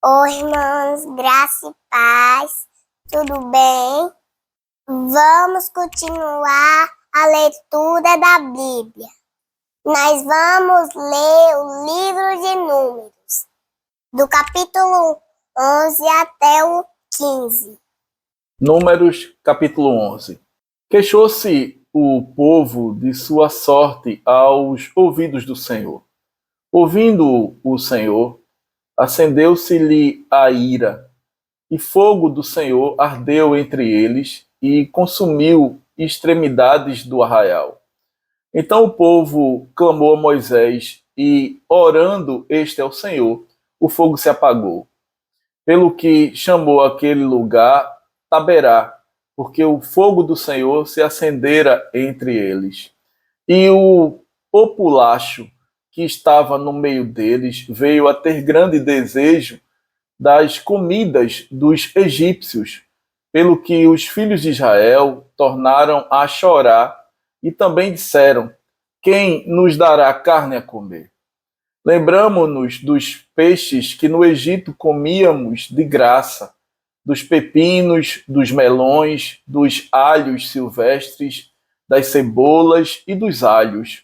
Oi, irmãos, graça e paz, tudo bem? Vamos continuar a leitura da Bíblia. Nós vamos ler o livro de Números, do capítulo 11 até o 15. Números, capítulo 11. Queixou-se o povo de sua sorte aos ouvidos do Senhor. Ouvindo o Senhor, acendeu-se-lhe a ira, e fogo do Senhor ardeu entre eles e consumiu extremidades do arraial. Então o povo clamou a Moisés e, orando este ao Senhor, o fogo se apagou. Pelo que chamou aquele lugar Taberá, porque o fogo do Senhor se acendera entre eles. E o populacho que estava no meio deles veio a ter grande desejo das comidas dos egípcios, pelo que os filhos de Israel tornaram a chorar e também disseram: quem nos dará carne a comer? Lembramo-nos dos peixes que no Egito comíamos de graça, dos pepinos, dos melões, dos alhos silvestres, das cebolas e dos alhos.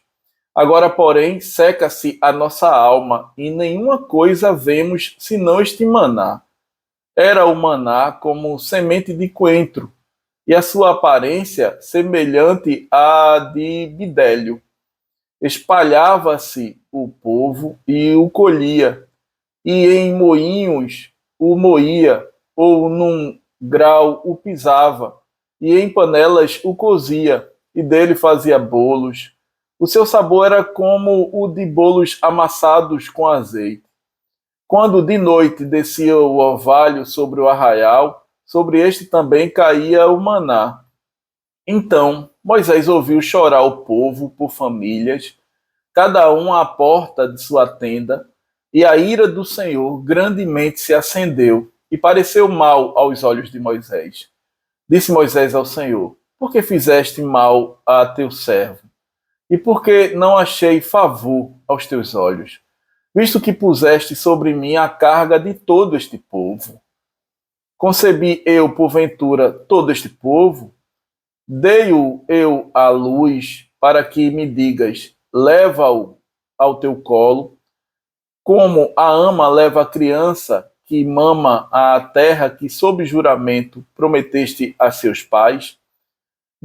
Agora, porém, seca-se a nossa alma, e nenhuma coisa vemos senão este maná. Era o maná como semente de coentro, e a sua aparência semelhante à de bidélio. Espalhava-se o povo e o colhia, e em moinhos o moía, ou num grau o pisava, e em panelas o cozia, e dele fazia bolos. O seu sabor era como o de bolos amassados com azeite. Quando de noite descia o orvalho sobre o arraial, sobre este também caía o maná. Então Moisés ouviu chorar o povo por famílias, cada um à porta de sua tenda, e a ira do Senhor grandemente se acendeu, e pareceu mal aos olhos de Moisés. Disse Moisés ao Senhor: por que fizeste mal a teu servo? E por que não achei favor aos teus olhos? Visto que puseste sobre mim a carga de todo este povo. Concebi eu, porventura, todo este povo? Dei-o eu à luz para que me digas: leva-o ao teu colo, como a ama leva a criança que mama à terra que sob juramento prometeste a seus pais?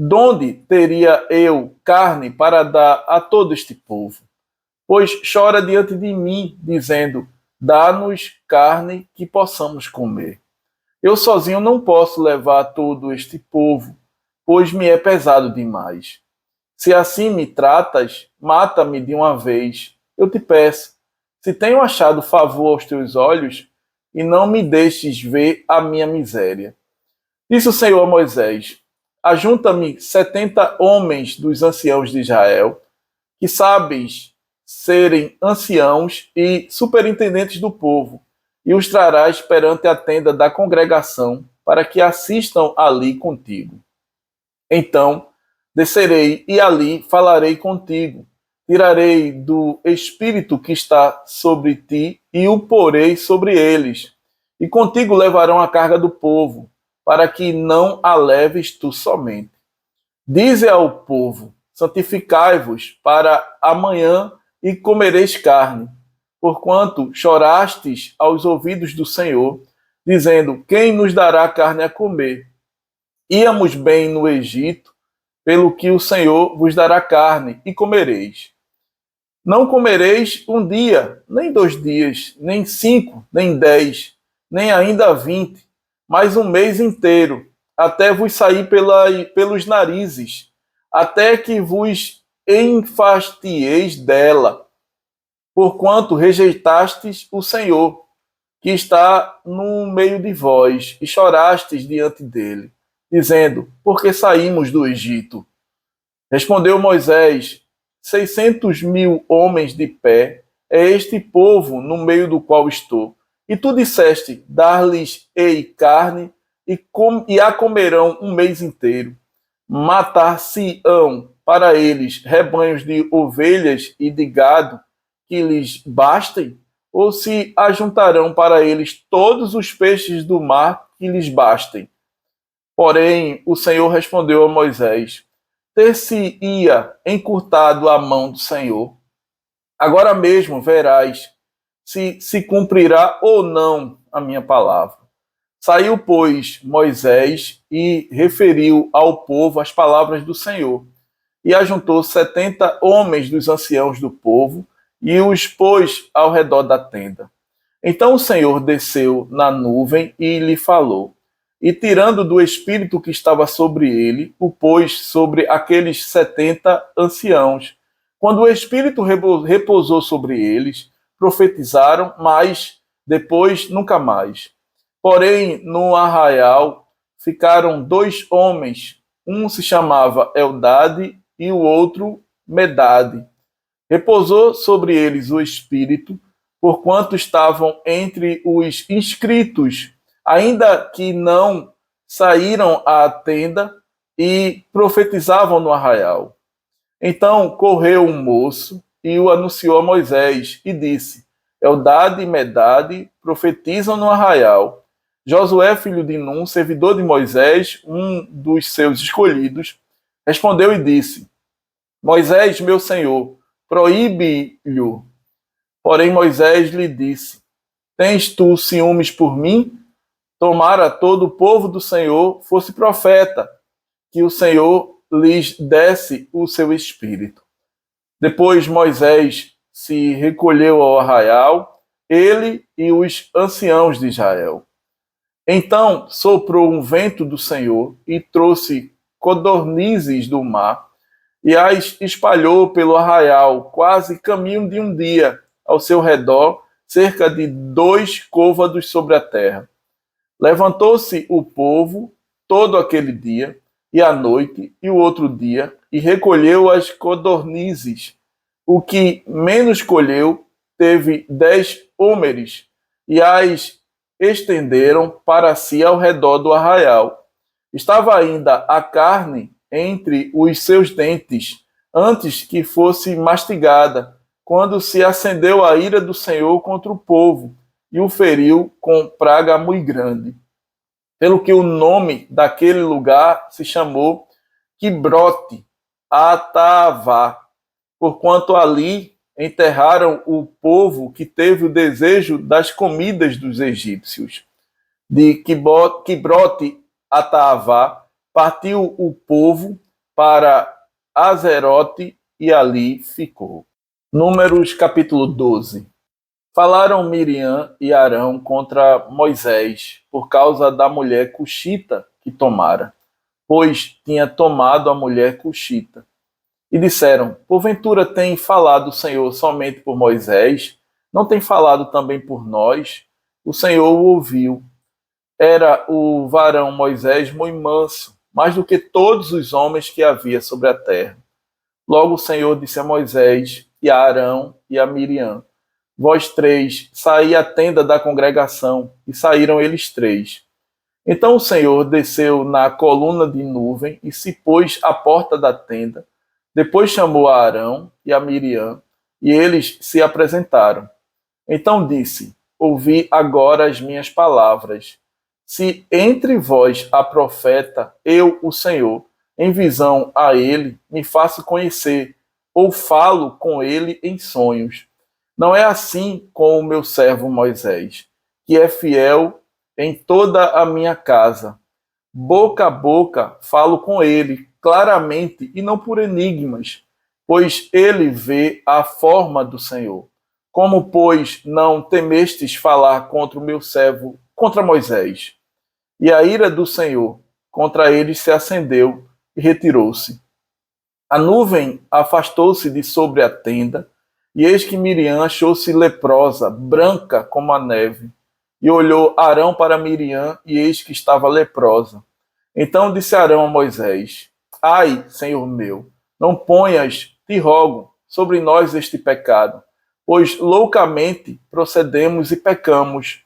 Donde teria eu carne para dar a todo este povo? Pois chora diante de mim, dizendo: dá-nos carne que possamos comer. Eu sozinho não posso levar todo este povo, pois me é pesado demais. Se assim me tratas, mata-me de uma vez, eu te peço. Se tenho achado favor aos teus olhos, e não me deixes ver a minha miséria. Disse o Senhor a Moisés: ajunta-me 70 homens dos anciãos de Israel, que sabes serem anciãos e superintendentes do povo, e os trarás perante a tenda da congregação, para que assistam ali contigo. Então descerei e ali falarei contigo. Tirarei do espírito que está sobre ti e o porei sobre eles. E contigo levarão a carga do povo, para que não a leves tu somente. Dize ao povo: santificai-vos para amanhã e comereis carne, porquanto chorastes aos ouvidos do Senhor, dizendo: quem nos dará carne a comer? Íamos bem no Egito, pelo que o Senhor vos dará carne e comereis. Não comereis um dia, nem 2 dias, nem 5, nem 10, nem ainda 20, mas um mês inteiro, até vos sair pelos narizes, até que vos enfastieis dela, porquanto rejeitastes o Senhor, que está no meio de vós, e chorastes diante dele, dizendo: por que saímos do Egito? Respondeu Moisés: 600.000 homens de pé é este povo no meio do qual estou. E tu disseste: dar-lhes-ei carne, e a comerão um mês inteiro. Matar-se-ão para eles rebanhos de ovelhas e de gado que lhes bastem? ou se ajuntarão para eles todos os peixes do mar que lhes bastem? Porém, o Senhor respondeu a Moisés: ter-se-ia encurtado a mão do Senhor. Agora mesmo verás se cumprirá ou não a minha palavra. Saiu, pois, Moisés e referiu ao povo as palavras do Senhor. E ajuntou 70 homens dos anciãos do povo e os pôs ao redor da tenda. Então o Senhor desceu na nuvem e lhe falou. E tirando do espírito que estava sobre ele, o pôs sobre aqueles 70 anciãos. Quando o espírito repousou sobre eles, profetizaram, mas depois nunca mais. Porém, no arraial ficaram 2 homens, um se chamava Eldade e o outro Medade. Repousou sobre eles o espírito, porquanto estavam entre os inscritos, ainda que não saíram à tenda e profetizavam no arraial. Então correu um moço e o anunciou a Moisés e disse: Eldade e Medade profetizam no arraial. Josué, filho de Num, servidor de Moisés, um dos seus escolhidos, respondeu e disse: Moisés, meu senhor, proíbe-lhe. Porém Moisés lhe disse: tens tu ciúmes por mim? Tomara todo o povo do Senhor fosse profeta, que o Senhor lhes desse o seu espírito. Depois Moisés se recolheu ao arraial, ele e os anciãos de Israel. Então soprou um vento do Senhor e trouxe codornizes do mar e as espalhou pelo arraial, quase caminho de um dia, ao seu redor, cerca de 2 côvados sobre a terra. Levantou-se o povo todo aquele dia, e à noite, e o outro dia, e recolheu as codornizes. O que menos colheu teve 10 hómeres, e as estenderam para si ao redor do arraial. Estava ainda a carne entre os seus dentes, antes que fosse mastigada, quando se acendeu a ira do Senhor contra o povo, e o feriu com praga muito grande. Pelo que o nome daquele lugar se chamou Quibrote Atavá, porquanto ali enterraram o povo que teve o desejo das comidas dos egípcios. De Quibrote Atavá partiu o povo para Azerote e ali ficou. Números capítulo 12. Falaram Miriam e Arão contra Moisés por causa da mulher cuxita que tomara, pois tinha tomado a mulher cuxita. E disseram: porventura tem falado o Senhor somente por Moisés? Não tem falado também por nós? O Senhor o ouviu. Era o varão Moisés muito manso, mais do que todos os homens que havia sobre a terra. Logo o Senhor disse a Moisés e a Arão e a Miriam: vós 3, saí à tenda da congregação. E saíram eles 3. Então o Senhor desceu na coluna de nuvem e se pôs à porta da tenda. Depois chamou a Arão e a Miriam, e eles se apresentaram. Então disse: ouvi agora as minhas palavras. Se entre vós há profeta, eu, o Senhor, em visão a ele, me faço conhecer, ou falo com ele em sonhos. Não é assim com o meu servo Moisés, que é fiel em toda a minha casa. Boca a boca falo com ele, claramente e não por enigmas, pois ele vê a forma do Senhor. Como, pois, não temestes falar contra o meu servo, contra Moisés? E a ira do Senhor contra ele se acendeu e retirou-se. A nuvem afastou-se de sobre a tenda, e eis que Miriam achou-se leprosa, branca como a neve. E olhou Arão para Miriam, e eis que estava leprosa. Então disse Arão a Moisés: ai, Senhor meu, não ponhas, te rogo, sobre nós este pecado, pois loucamente procedemos e pecamos.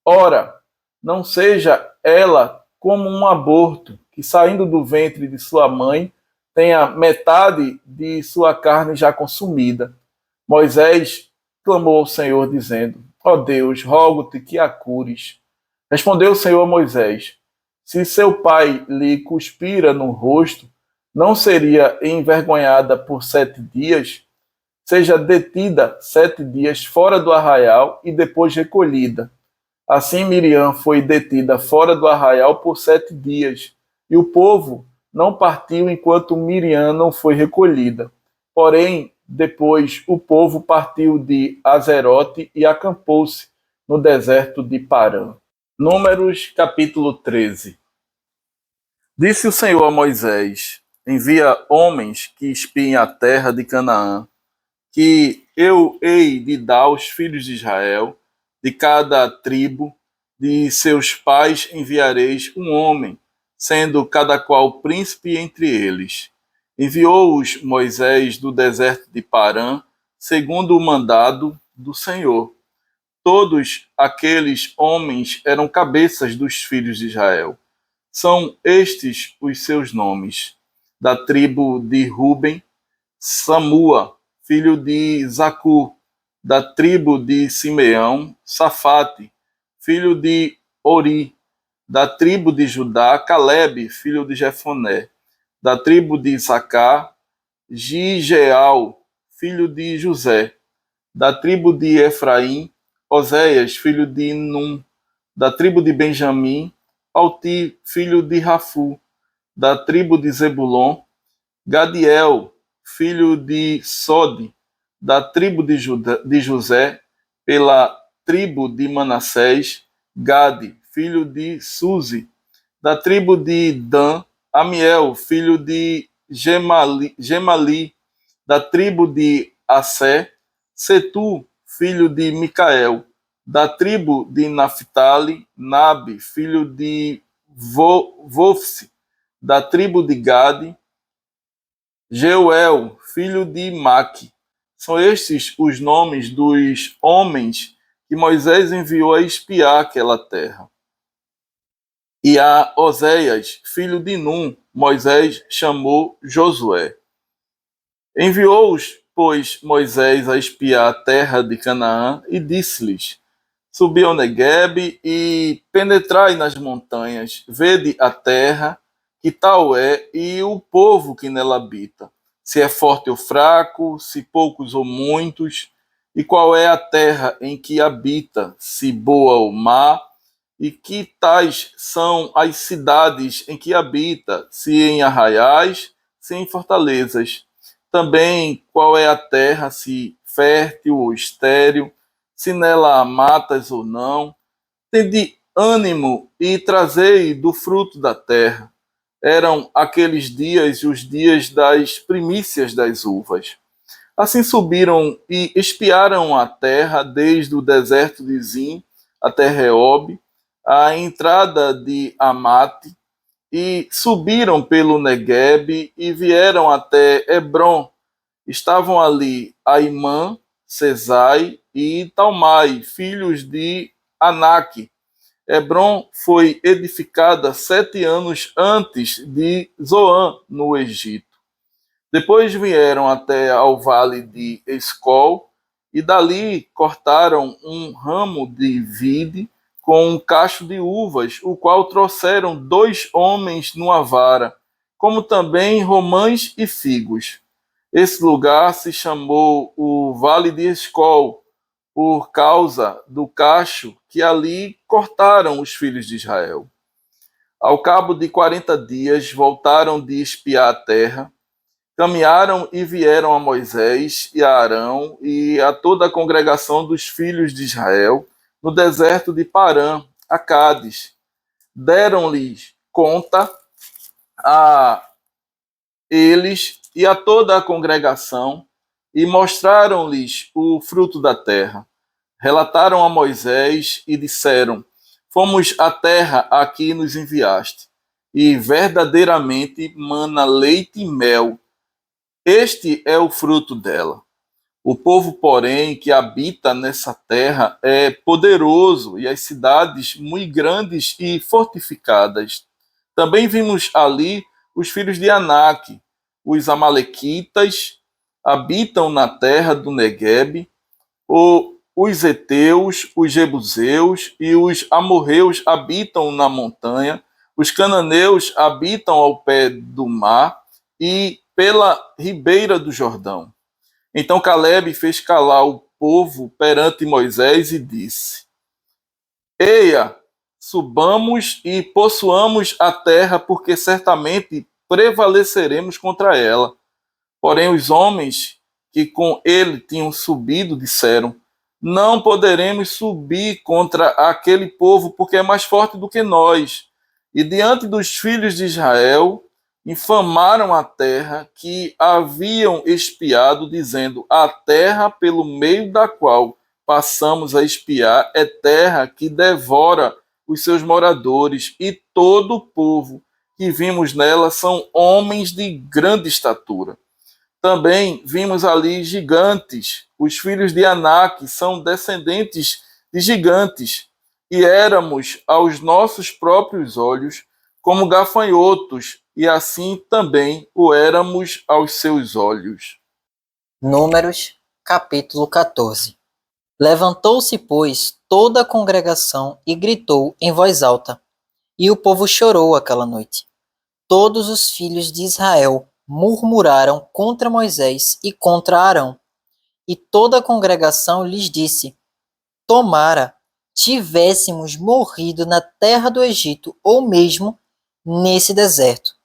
Ora, não seja ela como um aborto, que saindo do ventre de sua mãe, tenha metade de sua carne já consumida. Moisés clamou ao Senhor, dizendo: Ó Deus, rogo-te que a cures. Respondeu o Senhor a Moisés: Se seu pai lhe cuspira no rosto, não seria envergonhada por 7 dias? Seja detida 7 dias fora do arraial e depois recolhida. Assim Miriam foi detida fora do arraial por 7 dias, e o povo não partiu enquanto Miriam não foi recolhida. Porém, depois o povo partiu de Azerote e acampou-se no deserto de Parã. Números capítulo 13. Disse o Senhor a Moisés: Envia homens que espiem a terra de Canaã, que eu hei de dar aos filhos de Israel. De cada tribo de seus pais enviareis um homem, sendo cada qual príncipe entre eles. Enviou-os Moisés do deserto de Parã, segundo o mandado do Senhor. Todos aqueles homens eram cabeças dos filhos de Israel. São estes os seus nomes: da tribo de Ruben, Samua, filho de Zacur; da tribo de Simeão, Safate, filho de Ori; da tribo de Judá, Calebe, filho de Jefoné; da tribo de Issacar, Gigeal, filho de José; da tribo de Efraim, Oséias, filho de Num; da tribo de Benjamim, Alti, filho de Rafu; da tribo de Zebulon, Gadiel, filho de Sode; da tribo de José, pela tribo de Manassés, Gade, filho de Suzi; da tribo de Dan, Amiel, filho de Gemali; da tribo de Assé, Setu, filho de Micael; da tribo de Naphtali, Nabe, filho de Vofse; da tribo de Gade, Jeuel, filho de Maque. São estes os nomes dos homens que Moisés enviou a espiar aquela terra. E a Oséias, filho de Num, Moisés chamou Josué. Enviou-os, pois, Moisés a espiar a terra de Canaã e disse-lhes: Subi ao Neguebe e penetrai nas montanhas, vede a terra, que tal é, e o povo que nela habita, se é forte ou fraco, se poucos ou muitos, e qual é a terra em que habita, se boa ou má, e que tais são as cidades em que habita, se em arraiais, se em fortalezas. Também qual é a terra, se fértil ou estéril, se nela há matas ou não. Tende ânimo e trazei do fruto da terra. Eram aqueles dias os dias das primícias das uvas. Assim subiram e espiaram a terra desde o deserto de Zim até Reob, a entrada de Amate, e subiram pelo Neguebe e vieram até Hebron. Estavam ali Aimã, Sesai e Talmai, filhos de Anak. Hebron foi edificada 7 anos antes de Zoan, no Egito. Depois vieram até ao vale de Escol, e dali cortaram um ramo de vide com um cacho de uvas, o qual trouxeram 2 homens numa vara, como também romãs e figos. Esse lugar se chamou o Vale de Escol, por causa do cacho que ali cortaram os filhos de Israel. Ao cabo de 40 dias, voltaram de espiar a terra, caminharam e vieram a Moisés e a Arão e a toda a congregação dos filhos de Israel no deserto de Parã, a Cádiz. Deram-lhes conta a eles e a toda a congregação e mostraram-lhes o fruto da terra. Relataram a Moisés e disseram: Fomos à terra a que nos enviaste, e verdadeiramente mana leite e mel. Este é o fruto dela. O povo, porém, que habita nessa terra é poderoso, e as cidades muito grandes e fortificadas. Também vimos ali os filhos de Anak, os amalequitas, habitam na terra do Neguebe. os heteus, os jebuseus e os amorreus habitam na montanha, os cananeus habitam ao pé do mar e pela ribeira do Jordão. Então Caleb fez calar o povo perante Moisés e disse: Eia, subamos e possuamos a terra, porque certamente prevaleceremos contra ela. Porém, os homens que com ele tinham subido disseram: Não poderemos subir contra aquele povo, porque é mais forte do que nós. E diante dos filhos de Israel, infamaram a terra que haviam espiado, dizendo: A terra pelo meio da qual passamos a espiar é terra que devora os seus moradores, e todo o povo que vimos nela são homens de grande estatura. Também vimos ali gigantes, os filhos de Anak são descendentes de gigantes, e éramos aos nossos próprios olhos como gafanhotos, e assim também o éramos aos seus olhos. Números, capítulo 14. Levantou-se, pois, toda a congregação e gritou em voz alta, e o povo chorou aquela noite. Todos os filhos de Israel murmuraram contra Moisés e contra Arão. E toda a congregação lhes disse: Tomara tivéssemos morrido na terra do Egito, ou mesmo nesse deserto.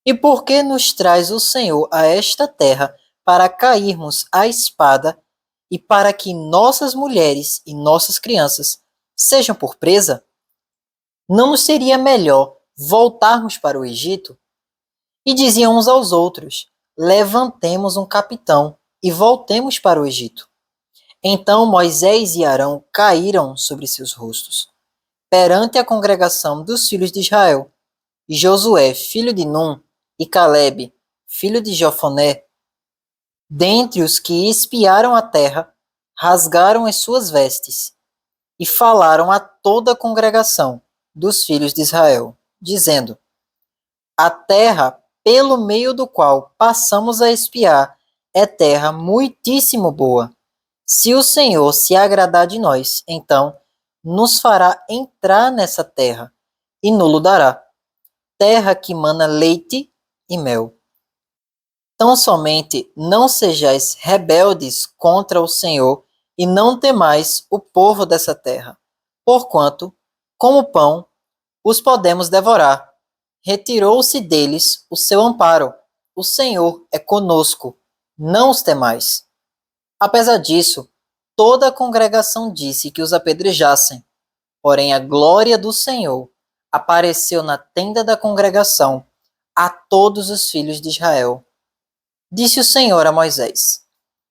E por que nos traz o Senhor a esta terra para cairmos à espada e para que nossas mulheres e nossas crianças sejam por presa? Não nos seria melhor voltarmos para o Egito? E diziam uns aos outros: Levantemos um capitão e voltemos para o Egito. Então Moisés e Arão caíram sobre seus rostos, perante a congregação dos filhos de Israel. E Josué, filho de Num, e Caleb, filho de Jofoné, dentre os que espiaram a terra, rasgaram as suas vestes e falaram a toda a congregação dos filhos de Israel, dizendo: A terra pelo meio do qual passamos a espiar é terra muitíssimo boa. Se o Senhor se agradar de nós, então nos fará entrar nessa terra e nos dará, terra que mana leite e mel. Tão somente não sejais rebeldes contra o Senhor e não temais o povo dessa terra, porquanto, como pão, os podemos devorar. Retirou-se deles o seu amparo. O Senhor é conosco, não os temais. Apesar disso, toda a congregação disse que os apedrejassem. Porém, a glória do Senhor apareceu na tenda da congregação a todos os filhos de Israel. Disse o Senhor a Moisés: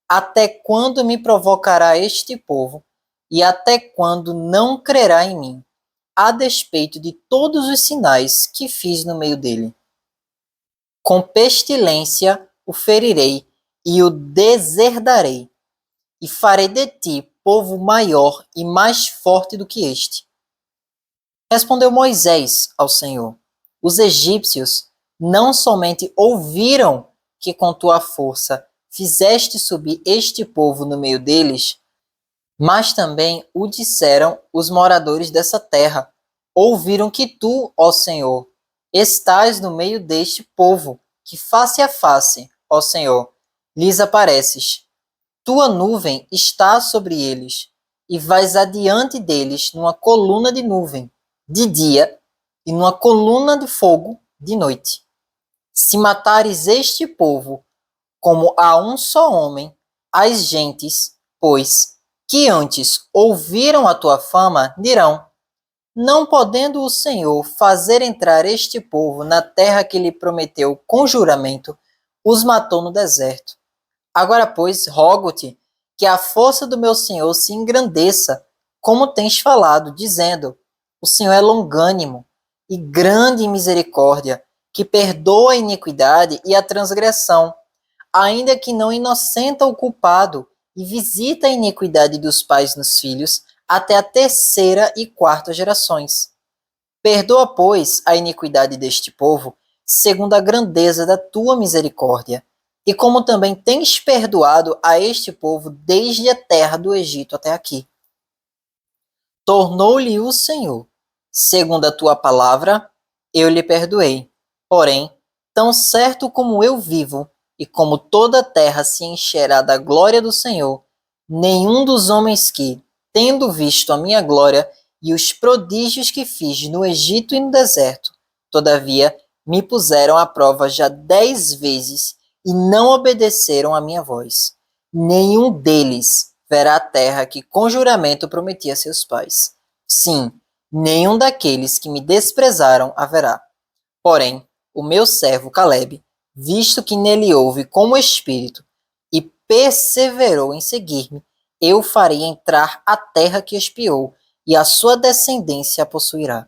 Até quando me provocará este povo, e até quando não crerá em mim, a despeito de todos os sinais que fiz no meio dele? Com pestilência o ferirei e o deserdarei, e farei de ti povo maior e mais forte do que este. Respondeu Moisés ao Senhor: Os egípcios não somente ouviram que com tua força fizeste subir este povo no meio deles, mas também o disseram os moradores dessa terra. Ouviram que tu, ó Senhor, estás no meio deste povo, que face a face, ó Senhor, lhes apareces. Tua nuvem está sobre eles, e vais adiante deles numa coluna de nuvem de dia e numa coluna de fogo de noite. Se matares este povo como a um só homem, as gentes, pois, que antes ouviram a tua fama, dirão: Não podendo o Senhor fazer entrar este povo na terra que lhe prometeu com juramento, os matou no deserto. Agora, pois, rogo-te que a força do meu Senhor se engrandeça, como tens falado, dizendo: O Senhor é longânimo e grande em misericórdia, que perdoa a iniquidade e a transgressão, ainda que não inocenta o culpado, e visita a iniquidade dos pais nos filhos, até a terceira e quarta gerações. Perdoa, pois, a iniquidade deste povo, segundo a grandeza da tua misericórdia, e como também tens perdoado a este povo desde a terra do Egito até aqui. Tornou-lhe o Senhor, segundo a tua palavra, eu lhe perdoei. Porém, tão certo como eu vivo, e como toda a terra se encherá da glória do Senhor, nenhum dos homens que, tendo visto a minha glória e os prodígios que fiz no Egito e no deserto, todavia me puseram à prova já 10 vezes e não obedeceram à minha voz. Nenhum deles verá a terra que com juramento prometi a seus pais. Sim, nenhum daqueles que me desprezaram haverá. Porém, o meu servo Caleb, visto que nele houve como espírito e perseverou em seguir-me, eu farei entrar a terra que espiou, e a sua descendência a possuirá.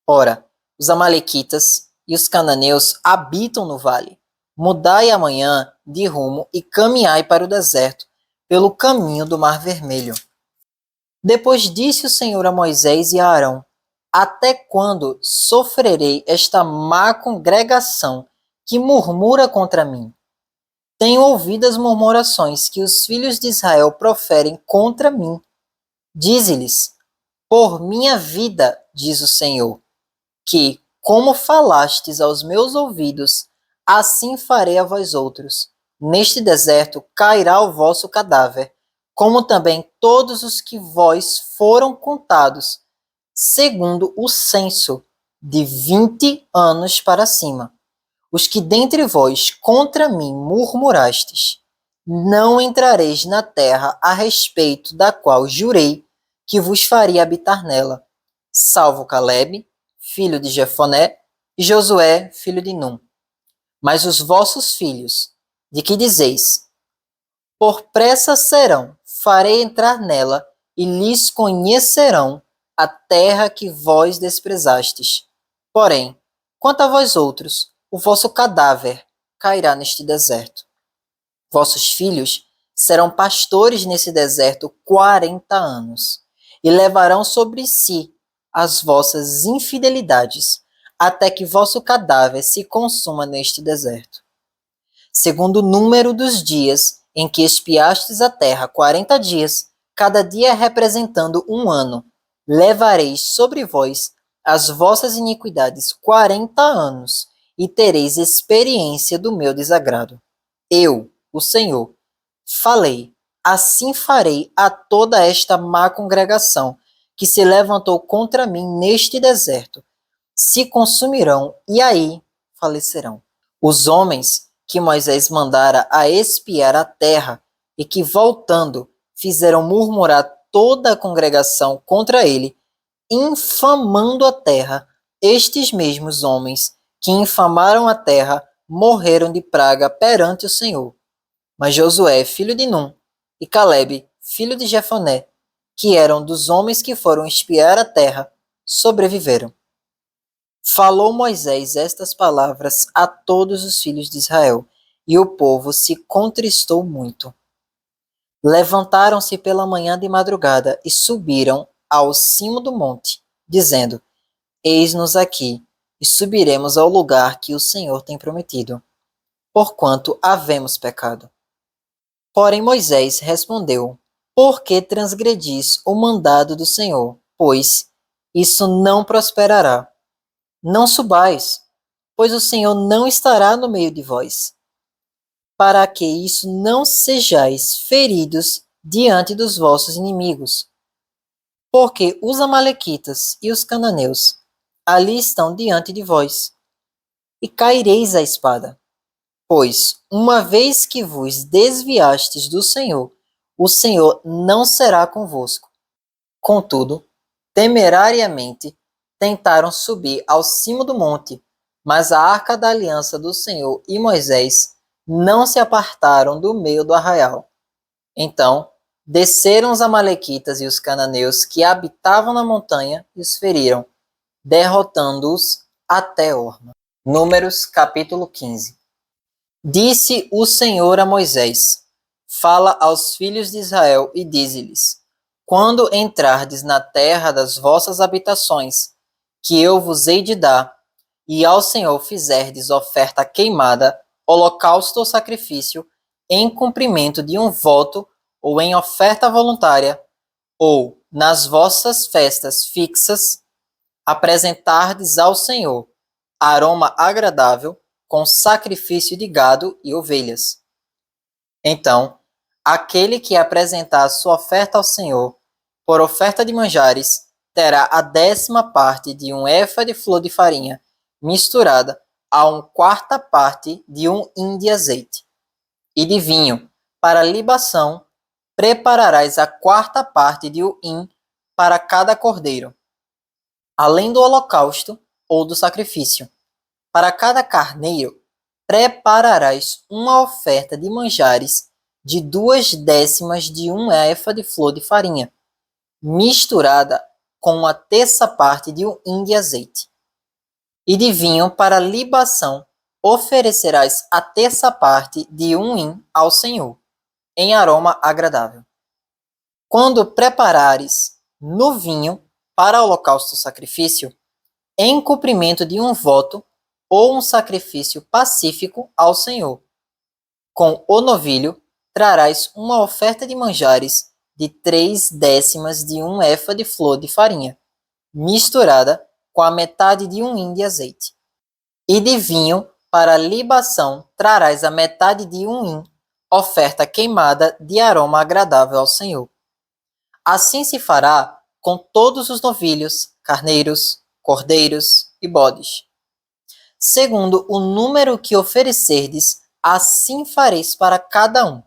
Ora, os amalequitas e os cananeus habitam no vale. Mudai amanhã de rumo e caminhai para o deserto, pelo caminho do Mar Vermelho. Depois disse o Senhor a Moisés e a Arão: Até quando sofrerei esta má congregação que murmura contra mim? Tenho ouvido as murmurações que os filhos de Israel proferem contra mim. Dize-lhes: Por minha vida, diz o Senhor, que, como falastes aos meus ouvidos, assim farei a vós outros. Neste deserto cairá o vosso cadáver, como também todos os que vós foram contados, segundo o censo, de 20 anos para cima. Os que dentre vós contra mim murmurastes, não entrareis na terra a respeito da qual jurei que vos faria habitar nela, salvo Caleb, filho de Jefoné, e Josué, filho de Num. Mas os vossos filhos, de que dizeis, por pressa serão, farei entrar nela, e lhes conhecerão a terra que vós desprezastes. Porém, quanto a vós outros, o vosso cadáver cairá neste deserto. Vossos filhos serão pastores nesse deserto 40 anos, e levarão sobre si as vossas infidelidades, até que vosso cadáver se consuma neste deserto. Segundo o número dos dias em que espiastes a terra, 40 dias, cada dia representando 1 ano, levareis sobre vós as vossas iniquidades 40 anos, e tereis experiência do meu desagrado. Eu, o Senhor, falei, assim farei a toda esta má congregação, que se levantou contra mim neste deserto, se consumirão e aí falecerão. Os homens que Moisés mandara a espiar a terra e que, voltando, fizeram murmurar toda a congregação contra ele, infamando a terra, estes mesmos homens que infamaram a terra morreram de praga perante o Senhor. Mas Josué, filho de Num, e Caleb, filho de Jefoné, que eram dos homens que foram espiar a terra, sobreviveram. Falou Moisés estas palavras a todos os filhos de Israel, e o povo se contristou muito. Levantaram-se pela manhã de madrugada e subiram ao cimo do monte, dizendo: Eis-nos aqui, e subiremos ao lugar que o Senhor tem prometido, porquanto havemos pecado. Porém Moisés respondeu: Por que transgredis o mandado do Senhor? Pois isso não prosperará. Não subais, pois o Senhor não estará no meio de vós, para que isso não sejais feridos diante dos vossos inimigos. Porque os amalequitas e os cananeus ali estão diante de vós, e caireis à espada. Pois, uma vez que vos desviastes do Senhor, o Senhor não será convosco. Contudo, temerariamente, tentaram subir ao cimo do monte, mas a arca da aliança do Senhor e Moisés não se apartaram do meio do arraial. Então, desceram os amalequitas e os cananeus que habitavam na montanha e os feriram, derrotando-os até Orma. Números capítulo 15. Disse o Senhor a Moisés: Fala aos filhos de Israel e dize-lhes: Quando entrardes na terra das vossas habitações, que eu vos hei de dar, e ao Senhor fizerdes oferta queimada, holocausto ou sacrifício, em cumprimento de um voto ou em oferta voluntária, ou nas vossas festas fixas, apresentardes ao Senhor aroma agradável com sacrifício de gado e ovelhas. Então, aquele que apresentar a sua oferta ao Senhor, por oferta de manjares, terá a 10ª parte de um efa de flor de farinha, misturada a 1/4 parte de um hin de azeite. E de vinho, para libação, prepararás a 4ª parte de um hin para cada cordeiro, além do holocausto ou do sacrifício. Para cada carneiro, prepararás uma oferta de manjares de 2/10 de um efa de flor de farinha, misturada com 1/3 parte de um hin de azeite. E de vinho para libação, oferecerás a 1/3 parte de um hin ao Senhor, em aroma agradável. Quando preparares no vinho para holocausto sacrifício, em cumprimento de um voto ou um sacrifício pacífico ao Senhor, com o novilho trarás uma oferta de manjares de 3/10 de um efa de flor de farinha, misturada com a metade de um hin de azeite. E de vinho para libação trarás a metade de um hin, oferta queimada de aroma agradável ao Senhor. Assim se fará com todos os novilhos, carneiros, cordeiros e bodes. Segundo o número que oferecerdes, assim fareis para cada um.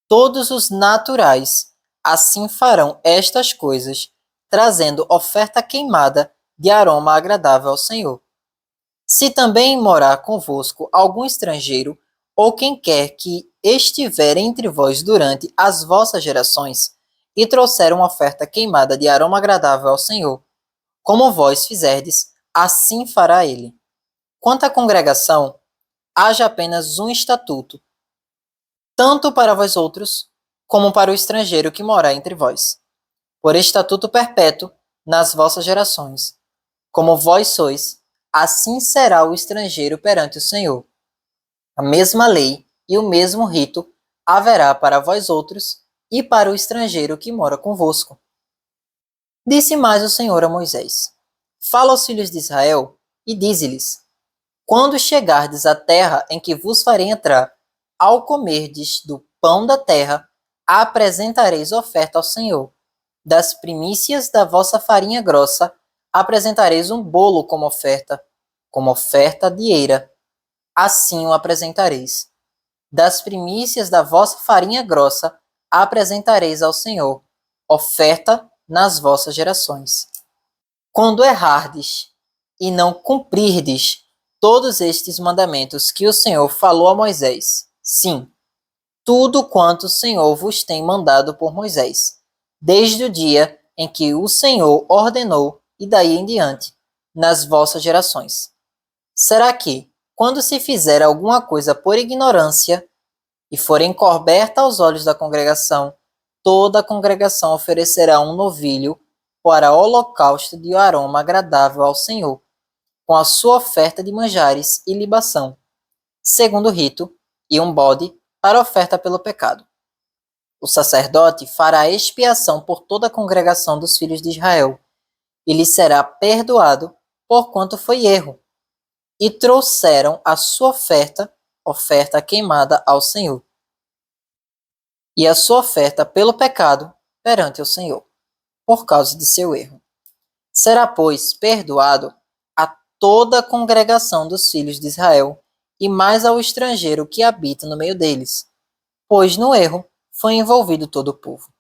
Todos os naturais assim farão estas coisas, trazendo oferta queimada de aroma agradável ao Senhor. Se também morar convosco algum estrangeiro, ou quem quer que estiver entre vós durante as vossas gerações, e trouxer uma oferta queimada de aroma agradável ao Senhor, como vós fizerdes, assim fará ele. Quanto à congregação, haja apenas um estatuto, tanto para vós outros, como para o estrangeiro que morar entre vós, por estatuto perpétuo nas vossas gerações. Como vós sois, assim será o estrangeiro perante o Senhor. A mesma lei e o mesmo rito haverá para vós outros e para o estrangeiro que mora convosco. Disse mais o Senhor a Moisés: Fala aos filhos de Israel e dize-lhes: Quando chegardes à terra em que vos farei entrar, ao comerdes do pão da terra, apresentareis oferta ao Senhor. Das primícias da vossa farinha grossa, apresentareis um bolo como oferta de eira. Assim o apresentareis. Das primícias da vossa farinha grossa, apresentareis ao Senhor, oferta nas vossas gerações. Quando errardes e não cumprirdes todos estes mandamentos que o Senhor falou a Moisés, sim, tudo quanto o Senhor vos tem mandado por Moisés, desde o dia em que o Senhor ordenou e daí em diante, nas vossas gerações. Será que, quando se fizer alguma coisa por ignorância e for encoberta aos olhos da congregação, toda a congregação oferecerá um novilho para holocausto de aroma agradável ao Senhor, com a sua oferta de manjares e libação, segundo o rito, e um bode para oferta pelo pecado. O sacerdote fará expiação por toda a congregação dos filhos de Israel, e lhe será perdoado porquanto foi erro, e trouxeram a sua oferta queimada ao Senhor, e a sua oferta pelo pecado perante o Senhor, por causa de seu erro. Será, pois, perdoado a toda a congregação dos filhos de Israel, e mais ao estrangeiro que habita no meio deles, pois no erro foi envolvido todo o povo.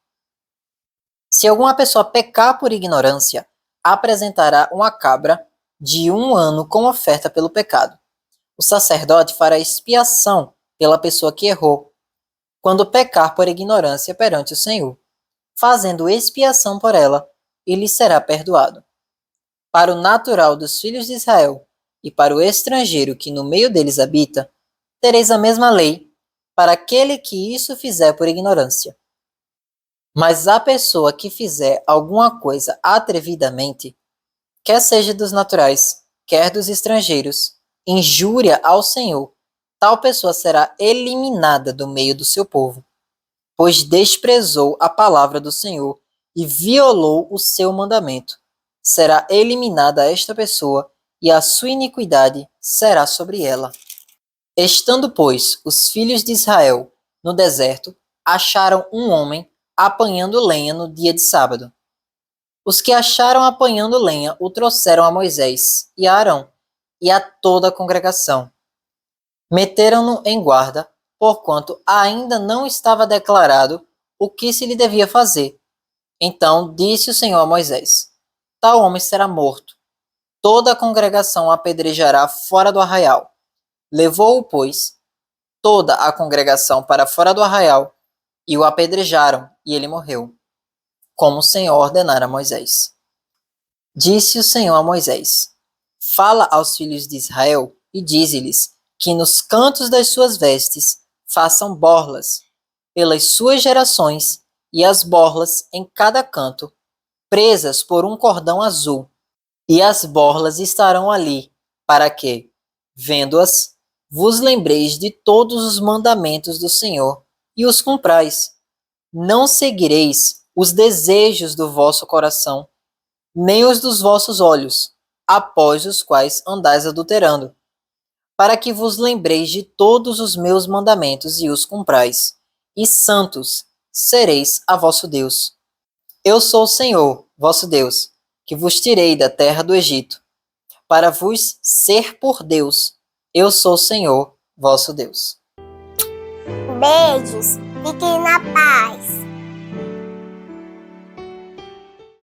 Se alguma pessoa pecar por ignorância, apresentará uma cabra de 1 ano como oferta pelo pecado. O sacerdote fará expiação pela pessoa que errou, quando pecar por ignorância perante o Senhor, fazendo expiação por ela, e lhe será perdoado. Para o natural dos filhos de Israel e para o estrangeiro que no meio deles habita, tereis a mesma lei para aquele que isso fizer por ignorância. Mas a pessoa que fizer alguma coisa atrevidamente, quer seja dos naturais, quer dos estrangeiros, injúria ao Senhor, tal pessoa será eliminada do meio do seu povo, pois desprezou a palavra do Senhor e violou o seu mandamento. Será eliminada esta pessoa, e a sua iniquidade será sobre ela. Estando, pois, os filhos de Israel no deserto, acharam um homem apanhando lenha no dia de sábado. Os que acharam apanhando lenha o trouxeram a Moisés e a Arão e a toda a congregação. Meteram-no em guarda, porquanto ainda não estava declarado o que se lhe devia fazer. Então disse o Senhor a Moisés: tal homem será morto. Toda a congregação o apedrejará fora do arraial. Levou-o, pois, toda a congregação para fora do arraial, e o apedrejaram, e ele morreu, como o Senhor ordenara a Moisés. Disse o Senhor a Moisés: fala aos filhos de Israel e dize-lhes que nos cantos das suas vestes façam borlas pelas suas gerações, e as borlas em cada canto, presas por um cordão azul. E as borlas estarão ali, para que, vendo-as, vos lembreis de todos os mandamentos do Senhor e os cumprais. Não seguireis os desejos do vosso coração, nem os dos vossos olhos, após os quais andais adulterando, para que vos lembreis de todos os meus mandamentos e os cumprais, e santos sereis a vosso Deus. Eu sou o Senhor, vosso Deus, que vos tirei da terra do Egito, para vos ser por Deus. Eu sou o Senhor, vosso Deus. Beijos, fiquem na paz.